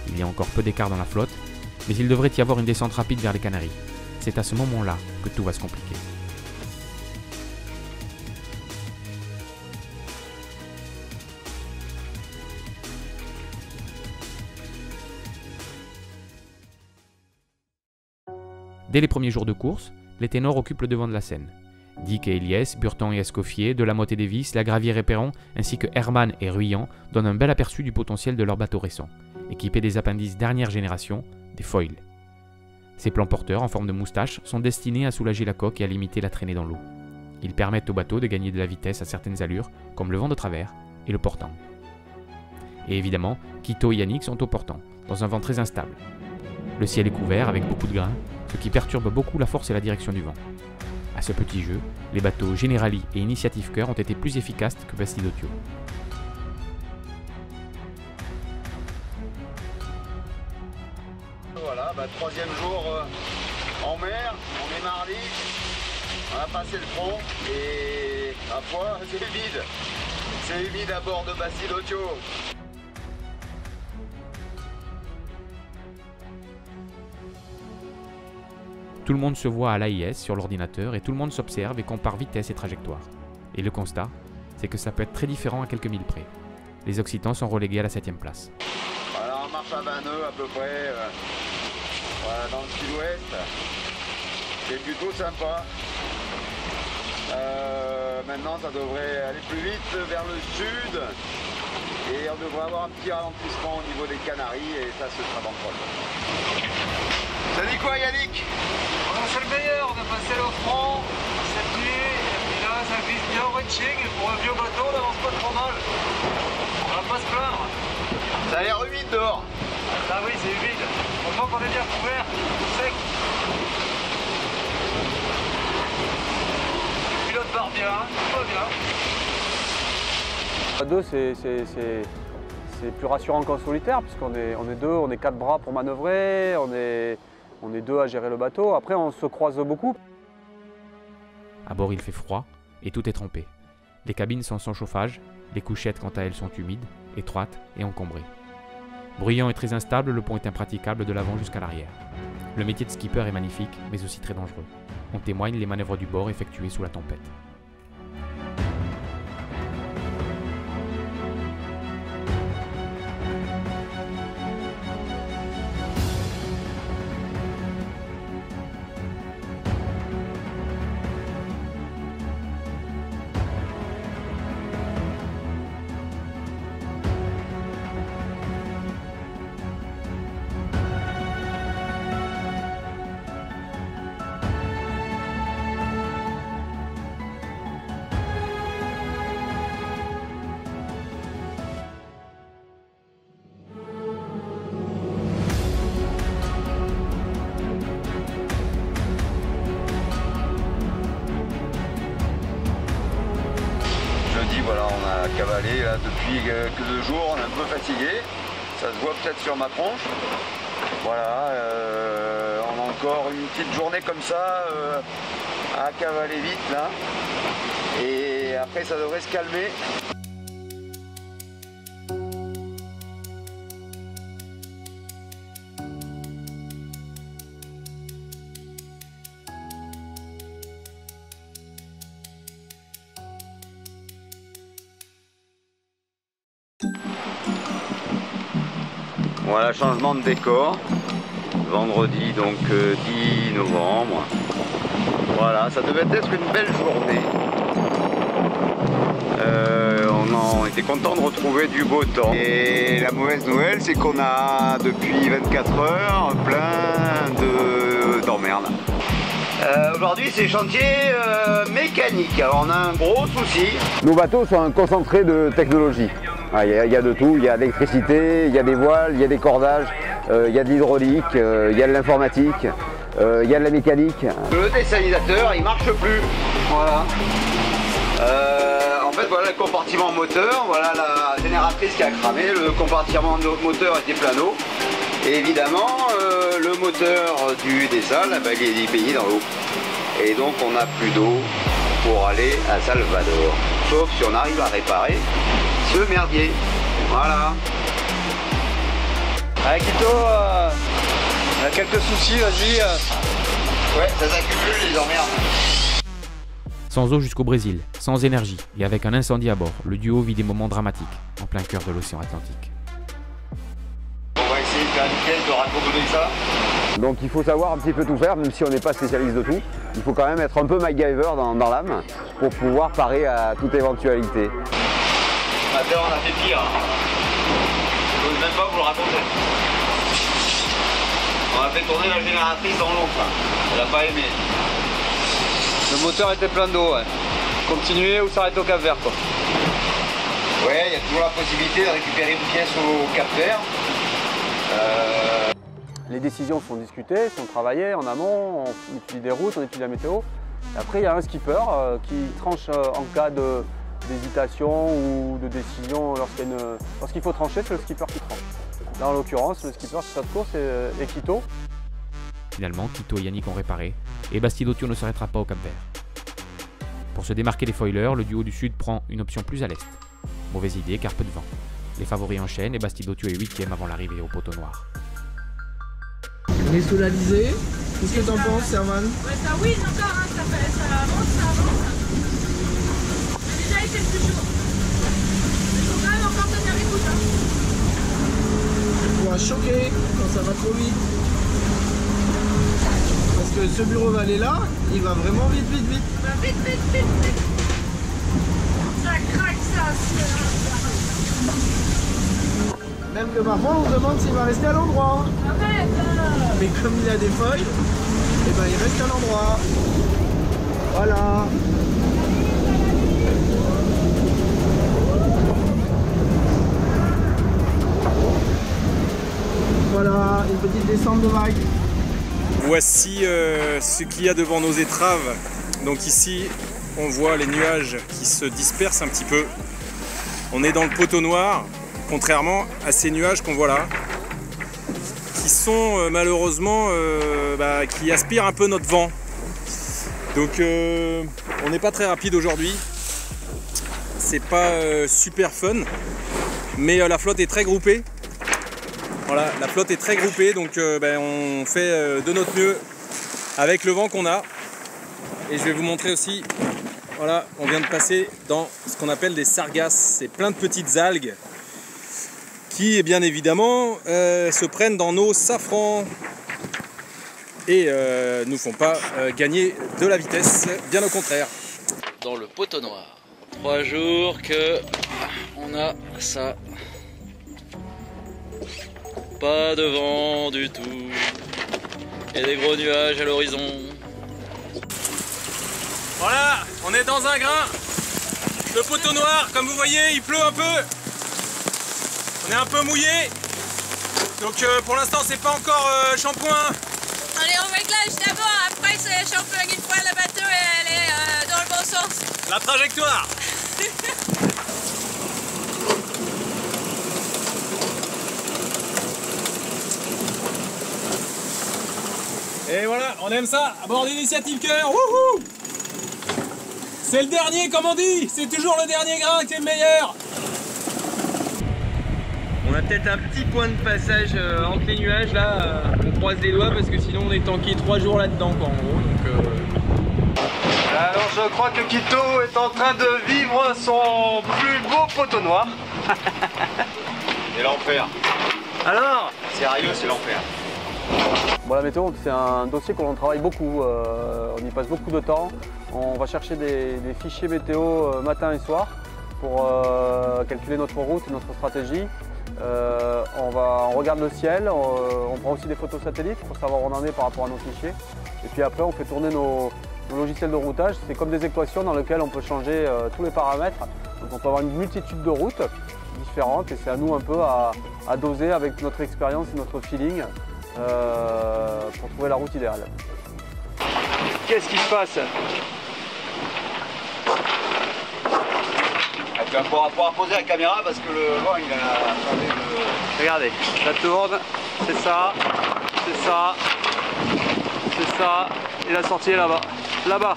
Il y a encore peu d'écart dans la flotte, mais il devrait y avoir une descente rapide vers les Canaries. C'est à ce moment-là que tout va se compliquer. Dès les premiers jours de course, les ténors occupent le devant de la scène. Dick et Eliès, Burton et Escoffier, De la Motte et Davis, Lagravière et Perron, ainsi que Herman et Ruyan donnent un bel aperçu du potentiel de leur bateau récent, équipé des appendices dernière génération, des foils. Ces plans porteurs en forme de moustache sont destinés à soulager la coque et à limiter la traînée dans l'eau. Ils permettent au bateau de gagner de la vitesse à certaines allures, comme le vent de travers et le portant. Et évidemment, Quito et Yannick sont au portant, dans un vent très instable. Le ciel est couvert avec beaucoup de grains, ce qui perturbe beaucoup la force et la direction du vent. À ce petit jeu, les bateaux Generali et Initiative Cœur ont été plus efficaces que Bastido Tio. Voilà, troisième jour en mer, on est mardi, on a passé le front et à foi, c'est humide. C'est humide à bord de Bastido Tio. Tout le monde se voit à l'AIS sur l'ordinateur et tout le monde s'observe et compare vitesse et trajectoire. Et le constat, c'est que ça peut être très différent à quelques milles près. Les Occitans sont relégués à la 7ème place. Voilà, on marche à 20 nœuds à peu près voilà, dans le sud-ouest. C'est plutôt sympa. Maintenant, ça devrait aller plus vite vers le sud. Et on devrait avoir un petit ralentissement au niveau des Canaries et ça se sera dans le proche. Ça dit quoi Yannick? C'est le meilleur, on a passé le front cette nuit, et puis là ça glisse bien au reaching, et pour un vieux bateau on n'avance pas trop mal. On va pas se plaindre. Ça a l'air humide dehors. Ah oui c'est humide, heureusement qu'on est bien couvert, sec. Le pilote part bien, tout va bien. À deux c'est plus rassurant qu'en solitaire, puisqu'on est deux, on est 4 bras pour manœuvrer, on est deux à gérer le bateau. Après, on se croise beaucoup. À bord, il fait froid et tout est trempé. Les cabines sont sans chauffage, les couchettes, quant à elles, sont humides, étroites et encombrées. Bruyant et très instable, le pont est impraticable de l'avant jusqu'à l'arrière. Le métier de skipper est magnifique, mais aussi très dangereux. En témoignent les manœuvres du bord effectuées sous la tempête. cavaler là, depuis que 2 jours, on est un peu fatigué. Ça se voit peut-être sur ma tronche. Voilà, on a encore une petite journée comme ça à cavaler vite là. Et après ça devrait se calmer. Voilà, changement de décor, vendredi donc 10 novembre. Voilà, ça devait être une belle journée. On était content de retrouver du beau temps. Et la mauvaise nouvelle, c'est qu'on a depuis 24 heures plein d'emmerdes. Aujourd'hui, c'est chantier mécanique. Alors on a un gros souci. Nos bateaux sont un concentré de technologie. Il y a de tout, il y a de l'électricité, il y a des voiles, il y a des cordages, il y a de l'hydraulique, il y a de l'informatique, il y a de la mécanique. Le désalisateur, il marche plus. Voilà. En fait, voilà le compartiment moteur, voilà la génératrice qui a cramé, le compartiment moteur était plein d'eau. Et évidemment, le moteur du dessal, il est baigné dans l'eau. Et donc, on n'a plus d'eau pour aller à Salvador. Sauf si on arrive à réparer ce merdier. Voilà. Avec Quito, on a quelques soucis, vas-y. Ouais, ça s'accumule les emmerdes. Sans eau jusqu'au Brésil, sans énergie et avec un incendie à bord, le duo vit des moments dramatiques en plein cœur de l'océan Atlantique. On va essayer de faire une pièce de raccommoder ça. Donc il faut savoir un petit peu tout faire, même si on n'est pas spécialiste de tout. Il faut quand même être un peu MacGyver dans l'âme pour pouvoir parer à toute éventualité. Matin, on a fait pire. Je ne veux même pas vous le raconter. On a fait tourner la génératrice dans l'eau. Elle n'a pas aimé. Le moteur était plein d'eau, ouais. Continuer ou s'arrêter au Cap Vert, quoi. Ouais, il y a toujours la possibilité de récupérer une pièce au Cap Vert. Les décisions sont discutées, sont travaillées en amont, on étudie des routes, on étudie la météo. Et après, il y a un skipper qui tranche en cas d'hésitation ou de décision. Lorsqu'il faut trancher, c'est le skipper qui tranche. Là, en l'occurrence, le skipper qui de course est Quito. Finalement, Quito et Yannick ont réparé, et Bastidotio ne s'arrêtera pas au Cap Vert. Pour se démarquer des foilers, le duo du Sud prend une option plus à l'est. Mauvaise idée car peu de vent. Les favoris enchaînent et Bastidotio est 8e avant l'arrivée au poteau noir. On est sous l'Alizé. Qu'est-ce que t'en penses, Servan? Ouais, ça oui, encore, hein, ça avance, ça avance. On a déjà été plus chaud. Il faut quand même encore tenir les coudes. On pourra choquer quand ça va trop vite. Parce que ce bureau vallée là, il va vraiment vite, vite, vite. Il va vite, vite, vite, vite. Ça craque, ça. Même que parfois on se demande s'il va rester à l'endroit. Arrête. Mais comme il a des feuilles, et ben il reste à l'endroit. Voilà. Voilà, une petite descente de vague. Voici ce qu'il y a devant nos étraves. Donc ici, on voit les nuages qui se dispersent un petit peu. On est dans le poteau noir, contrairement à ces nuages qu'on voit là, qui sont malheureusement, qui aspirent un peu notre vent. Donc on n'est pas très rapide aujourd'hui. C'est pas super fun, mais la flotte est très groupée. Voilà, la flotte est très groupée, donc on fait de notre mieux avec le vent qu'on a. Et je vais vous montrer aussi, voilà, on vient de passer dans ce qu'on appelle des sargasses. C'est plein de petites algues qui, bien évidemment, se prennent dans nos safrans et nous font pas gagner de la vitesse, bien au contraire. Dans le poteau noir, 3 jours que on a ça. Pas de vent du tout. Et des gros nuages à l'horizon. Voilà, on est dans un grain. Le poteau noir, comme vous voyez, il pleut un peu. On est un peu mouillé. Donc pour l'instant, c'est pas encore shampoing. On est au réglage d'abord, après c'est shampoing une fois le bateau et elle est dans le bon sens. La trajectoire. on aime ça, à bord d'Initiative Cœur, wouhou! C'est le dernier comme on dit, c'est toujours le dernier grain qui est le meilleur. On a peut-être un petit point de passage entre les nuages là, on croise les doigts parce que sinon on est tanké 3 jours là-dedans quoi en gros. Donc, Alors je crois que Quito est en train de vivre son plus beau poteau noir. C'est l'enfer. Alors Sérieux, c'est l'enfer. Bon, la météo, c'est un dossier qu'on travaille beaucoup, on y passe beaucoup de temps. On va chercher des fichiers météo matin et soir pour calculer notre route et notre stratégie. On regarde le ciel, on prend aussi des photos satellites pour savoir où on en est par rapport à nos fichiers. Et puis après, on fait tourner nos logiciels de routage. C'est comme des équations dans lesquelles on peut changer tous les paramètres. Donc on peut avoir une multitude de routes différentes et c'est à nous un peu à doser avec notre expérience et notre feeling pour trouver la route idéale. Qu'est-ce qui se passe? Tu vas pouvoir poser la caméra parce que le vent il a changé de... Regardez, ça tourne, c'est ça, c'est ça, c'est ça, et la sortie est là-bas. Là-bas.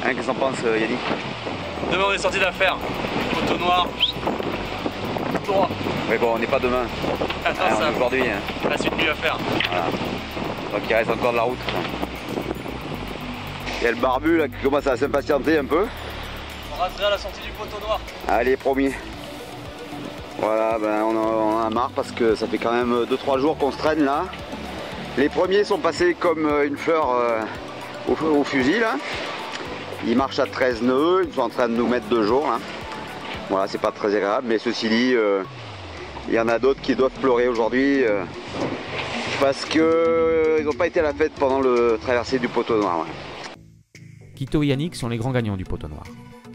Qu'est-ce que t'en penses Yannick? Demain on est sorti d'affaires. Poteau noir. Droit. Mais bon, on n'est pas demain. Attends, on est aujourd'hui. Hein. La suite mieux à faire. Voilà. Donc il reste encore de la route. Il y a le barbu là qui commence à s'impatienter un peu. On rasera la sortie du poteau noir. Allez, promis. Voilà, ben on en a marre parce que ça fait quand même 2-3 jours qu'on se traîne là. Les premiers sont passés comme une fleur au fusil là. Ils marchent à 13 nœuds, ils sont en train de nous mettre 2 jours là. Voilà, c'est pas très agréable, mais ceci dit, il y en a d'autres qui doivent pleurer aujourd'hui parce qu'ils n'ont pas été à la fête pendant le traversée du poteau noir. Ouais. Quito et Yannick sont les grands gagnants du poteau noir.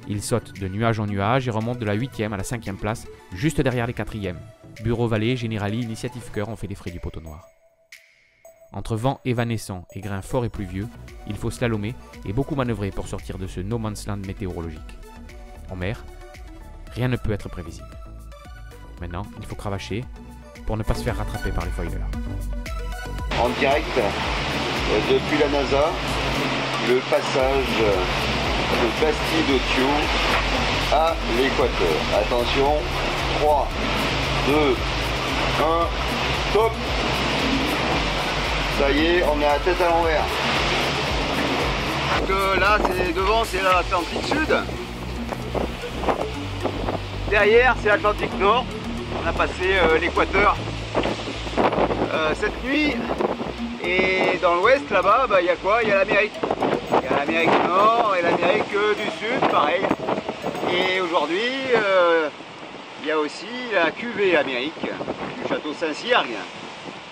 Ils sautent de nuage en nuage et remontent de la 8e à la 5e place, juste derrière les 4e. Bureau Vallée, Generali, Initiative Cœur ont fait les frais du poteau noir. Entre vent évanescent et grains forts et pluvieux, il faut slalomer et beaucoup manœuvrer pour sortir de ce no man's land météorologique. En mer, rien ne peut être prévisible. Maintenant, il faut cravacher pour ne pas se faire rattraper par les foilers. En direct depuis la NASA, le passage de Bastille d'Otio à l'équateur. Attention, 3, 2, 1, stop. Ça y est, on est à la tête à l'envers. Donc là, devant, c'est l'Atlantique Sud. Derrière, c'est l'Atlantique Nord. On a passé l'équateur cette nuit. Et dans l'ouest, là-bas, il y a quoi? Il y a l'Amérique. Il y a l'Amérique du Nord et l'Amérique du Sud, pareil. Et aujourd'hui, il y a aussi la cuvée Amérique du château Saint-Ciergue.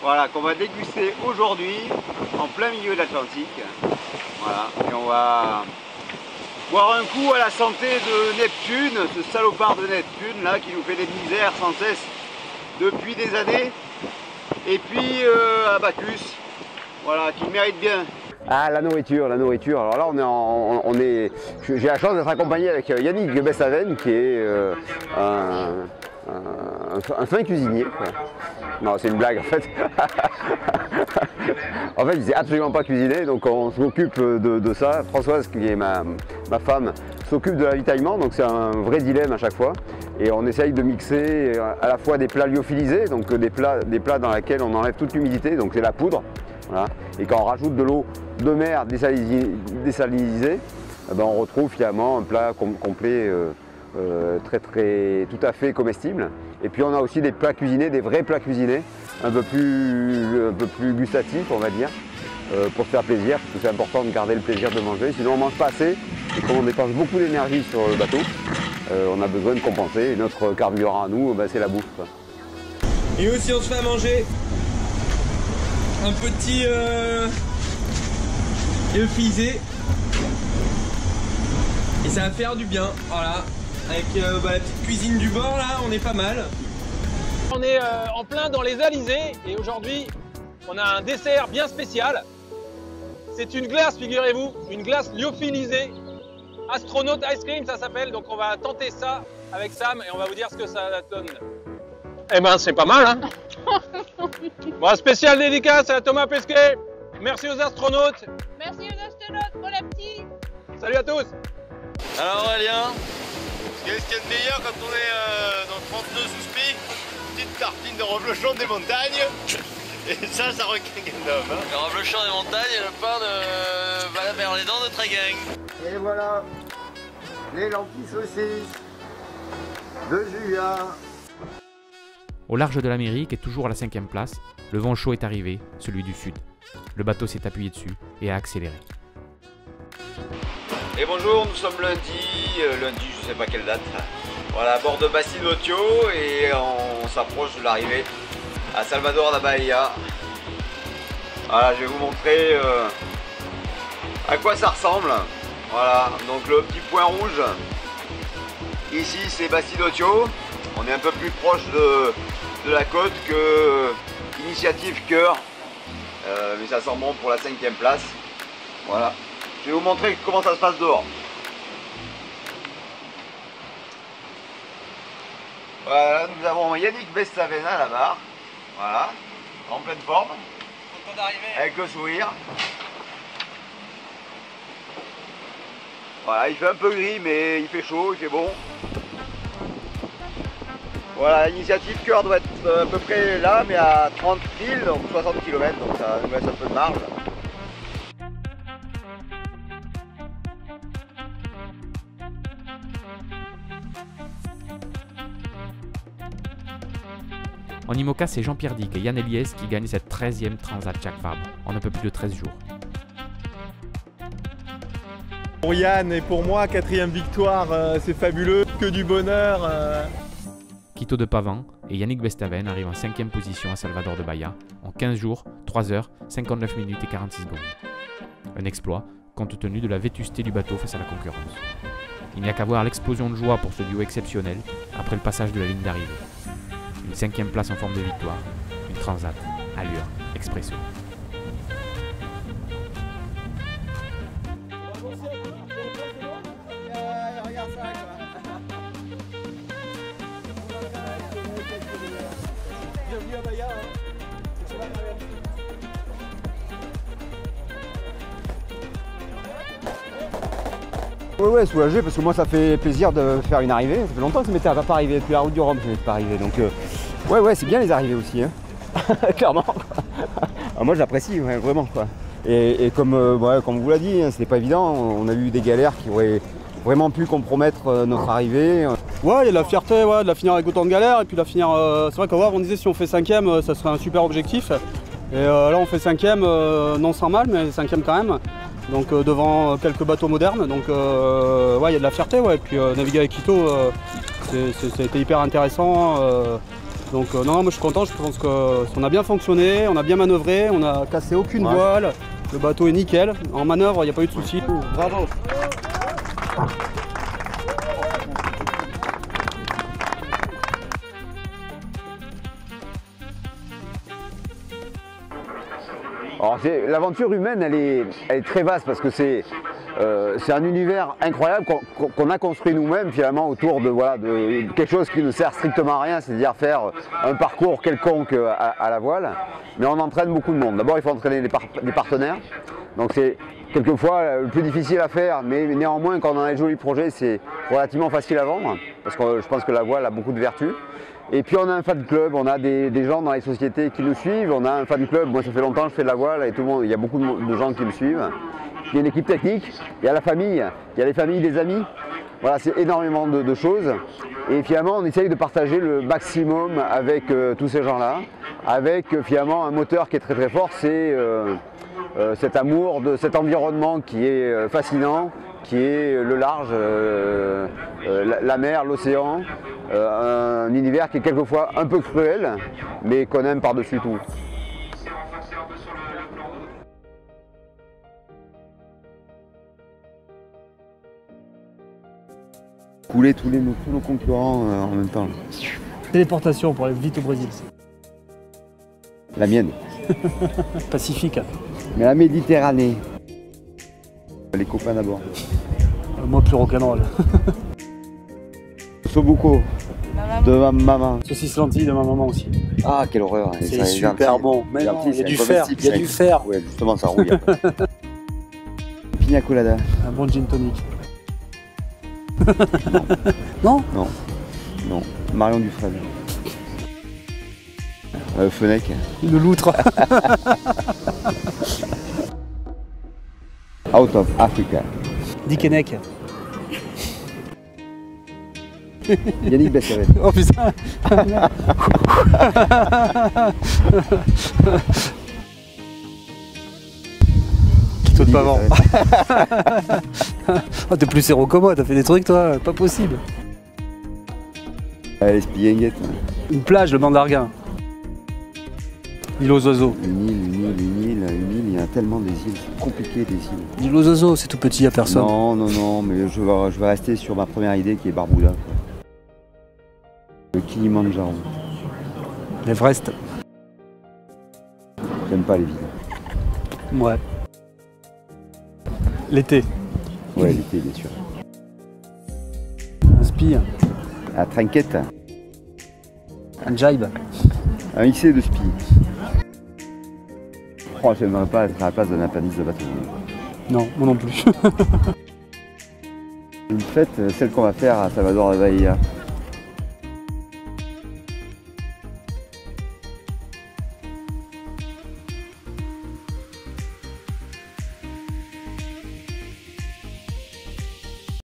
Voilà, qu'on va déguster aujourd'hui en plein milieu de l'Atlantique. Voilà, et on va boire un coup à la santé de Neptune, ce salopard de Neptune là qui nous fait des misères sans cesse depuis des années. Et puis à Bacchus, voilà, qui mérite bien. Ah, la nourriture, la nourriture. Alors là, j'ai la chance d'être accompagné avec Yannick Bessaven qui est un fin cuisinier. Non, c'est une blague en fait. En fait, il ne sait absolument pas cuisiner, donc on s'occupe de ça. Françoise, qui est ma femme, s'occupe de l'avitaillement, donc c'est un vrai dilemme à chaque fois. Et on essaye de mixer à la fois des plats lyophilisés, donc des plats dans lesquels on enlève toute l'humidité, donc c'est la poudre. Voilà. Et quand on rajoute de l'eau de mer désalinisée, on retrouve finalement un plat complet tout à fait comestible. Et puis on a aussi des plats cuisinés, des vrais plats cuisinés, un peu plus gustatifs on va dire, pour se faire plaisir, parce que c'est important de garder le plaisir de manger, sinon on ne mange pas assez, et comme on dépense beaucoup d'énergie sur le bateau, on a besoin de compenser, et notre carburant à nous, c'est la bouffe. Et aussi on se fait à manger un petit lyophilisé, et ça va faire du bien, voilà. Avec la petite cuisine du bord là, on est pas mal. On est en plein dans les Alizés et aujourd'hui on a un dessert bien spécial. C'est une glace, figurez-vous, une glace lyophilisée. Astronaut Ice Cream ça s'appelle, donc on va tenter ça avec Sam et on va vous dire ce que ça donne. Eh ben c'est pas mal, hein. Bon, spécial dédicace à Thomas Pesquet. Merci aux astronautes. Merci aux astronautes pour la petite. Salut à tous. Alors Aurélien, qu'est-ce qu'il y a de meilleur quand on est dans 32 sous SPI? Petite tartine de reblochon des montagnes. Et ça requingue un homme. Hein. Le reblochon des montagnes et le pain de vers les dents de Tréguin. Et voilà, les lentilles saucisses de Julia. Au large de l'Amérique et toujours à la 5e place, le vent chaud est arrivé, celui du sud. Le bateau s'est appuyé dessus et a accéléré. Et bonjour, nous sommes lundi, je sais pas quelle date. Voilà, à bord de Bacidotio et on s'approche de l'arrivée à Salvador da Bahia. Voilà, je vais vous montrer à quoi ça ressemble. Voilà, donc le petit point rouge, ici c'est Bacidotio. On est un peu plus proche de la côte que Initiative Cœur, mais ça sent bon pour la 5e place. Voilà, je vais vous montrer comment ça se passe dehors. Voilà, nous avons Yannick Bestavena à la barre, voilà, en pleine forme, avec le sourire. Voilà, il fait un peu gris mais il fait chaud, il fait bon. Voilà, l'initiative cœur doit être à peu près là, mais à 30 piles, donc 60 km, donc ça nous laisse un peu de marge. En IMOCA, c'est Jean-Pierre Dick et Yann Eliès qui gagnent cette 13e Transat Jacques Vabre en un peu plus de 13 jours. Pour Yann et pour moi, 4e victoire, c'est fabuleux, que du bonheur. Quito de Pavan et Yannick Bestaven arrivent en 5e position à Salvador de Bahia en 15 jours, 3 heures, 59 minutes et 46 secondes. Un exploit compte tenu de la vétusté du bateau face à la concurrence. Il n'y a qu'à voir l'explosion de joie pour ce duo exceptionnel après le passage de la ligne d'arrivée. Une 5e place en forme de victoire, une transat, allure, expresso. Ouais, soulagé parce que moi ça fait plaisir de faire une arrivée. Ça fait longtemps que ça m'était pas arrivé, depuis la route du Rhum ça m'était pas arrivé. Donc ouais, c'est bien les arrivées aussi, hein. Clairement. Alors, moi j'apprécie ouais, vraiment quoi. Et comme on vous l'a dit, hein, c'était pas évident. On a eu des galères qui auraient vraiment pu compromettre notre arrivée. Ouais, il y a de la fierté de la finir avec autant de galères et puis de la finir. C'est vrai qu'au Havre on disait si on fait 5e, ça serait un super objectif. Et là on fait 5e, non sans mal, mais 5e quand même. Donc devant quelques bateaux modernes, donc ouais, il y a de la fierté, ouais. Et puis naviguer avec Quito, ça a été hyper intéressant. Donc non, moi je suis content, je pense qu'on a bien fonctionné, on a bien manœuvré, on n'a cassé aucune voile, le bateau est nickel, en manœuvre il n'y a pas eu de soucis. Bravo. L'aventure humaine, elle est très vaste parce que c'est un univers incroyable qu'on a construit nous-mêmes finalement autour de quelque chose qui ne sert strictement à rien, c'est-à-dire faire un parcours quelconque à la voile. Mais on entraîne beaucoup de monde. D'abord, il faut entraîner des partenaires. Donc c'est quelquefois le plus difficile à faire, mais néanmoins, quand on a un joli projet, c'est relativement facile à vendre parce que je pense que la voile a beaucoup de vertus. Et puis on a un fan club, on a des gens dans les sociétés qui nous suivent, on a un fan club, moi ça fait longtemps que je fais de la voile et tout le monde, il y a beaucoup de gens qui me suivent. Il y a une équipe technique, il y a la famille, il y a les familles des amis, voilà c'est énormément de choses. Et finalement on essaye de partager le maximum avec tous ces gens-là, avec finalement un moteur qui est très très fort, c'est cet amour de cet environnement qui est fascinant, qui est le large, la mer, l'océan, un univers qui est quelquefois un peu cruel, mais qu'on aime par-dessus tout. Couler tous nos concurrents en même temps. Téléportation pour aller vite au Brésil. La mienne. Pacifique. Mais la Méditerranée. Les copains d'abord. Moi plus rock'n'roll. Sobuco. De ma maman. Saucisse lentille de ma maman aussi. Ah, quelle horreur. C'est super bon. Mais non, il y a du fer. Il y a du fer. Ouais, justement, ça rouille. Pina colada. Un bon gin tonic. Non? Non. Non. Marion Dufresne. Fenech. Le loutre. Out of Africa. Dickeneck. Yannick Besseret. Oh putain. Qui saute pas avant. Oh, t'es plus séro que moi, t'as fait des trucs toi, pas possible. Les Spillenguettes. Une plage, le banc d'Arguin. L'île aux oiseaux. Une île, il y a tellement des îles, c'est compliqué des îles. L'île aux oiseaux, c'est tout petit, y a personne. Non, mais je vais rester sur ma première idée qui est Barbuda. Le Kilimanjaro. L'Everest. J'aime pas les villes. Ouais. L'été. Ouais, l'été, bien sûr. Un spi. La trinquette. Un jibe. Un XC de spi. Oh, j'aimerais pas être à la place d'un appendice de bateau. Non, moi non plus. Une fête, celle qu'on va faire à Salvador de Bahia.